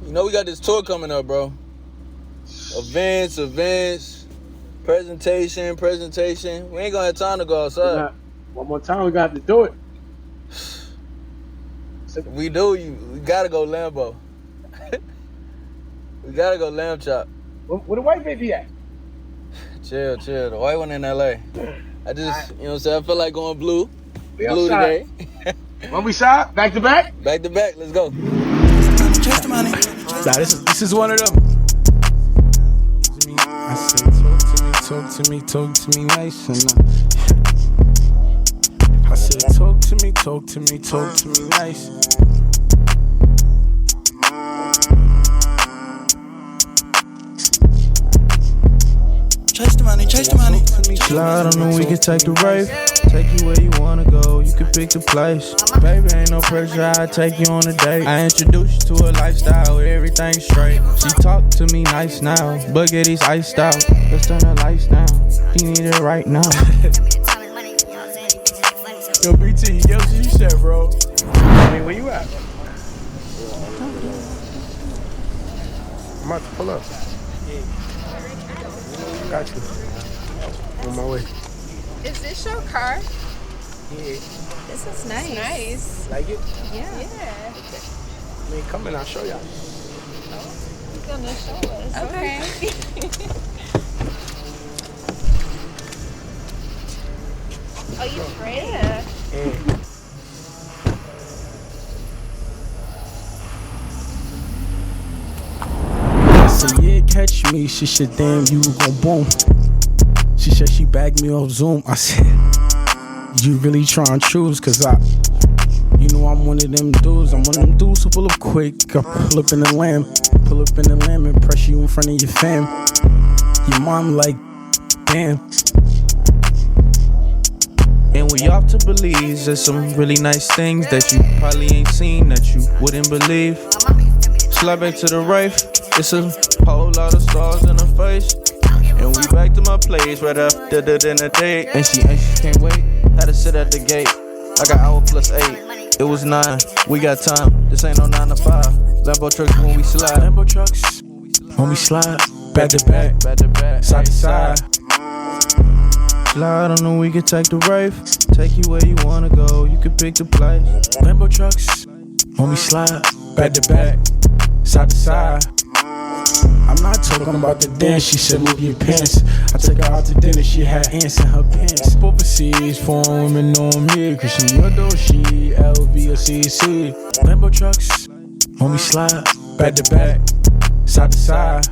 You know we got this tour coming up, bro. Events, presentation. We ain't gonna have time to go outside. One more time, we got to do it. We gotta go Lambo. We gotta go lamb chop. Where the white baby at? Chill. The white one in LA. I just, you know what I'm saying? I feel like going blue. We Blue outside. today. When we shot, back to back? Back to back, let's go. Nah, this is one of them. I said, talk to me nice and I said, talk to me nice. Chase the money. Slide on the weekend, take the rave. Take you where you wanna go, you can pick the place. Baby, ain't no pressure, I take you on a date. I introduce you to a lifestyle where everything's straight. She talk to me nice now, but get these iced out. Let's turn the lights down, he need it right now. Yo, BT, yo, what you said, bro? Hey, where you at? I'm about to pull up. Got you. On my way. Is this your car? Yeah. This is nice. Like it? Yeah. Okay. I mean, come in, I'll show y'all. You're gonna show us. Okay. Oh, you ready? Yeah. So yeah, catch me. She said, damn, you gon' boom. She said she bagged me off Zoom. I said, you really trying to choose? Cause you know I'm one of them dudes. I'm one of them dudes who pull up quick. I pull up in the lamb and press you in front of your fam. Your mom like, damn. And we off to Belize. There's some really nice things that you probably ain't seen that you wouldn't believe. Slide back to the rave. It's a whole lot of stars in her face. And we back to my place right after the dinner date. And she can't wait. Had to sit at the gate. I got hour plus 8. It was 9. We got time. This ain't no 9 to 5. Lambo Trucks when we slide. Lambo Trucks when we slide. Back to back. Side to side. Slide on the weekend, take the rave. Take you where you wanna go. You can pick the place. Lambo Trucks when we slide. Back to back. Side to side. I'm not talking about the dance, she said move your pants. I took her out to dinner, she had ants in her pants. Overseas, foreign women know me, cause she adore she LV or CC. Lambo Trucks, when we slide, back to back, side to side.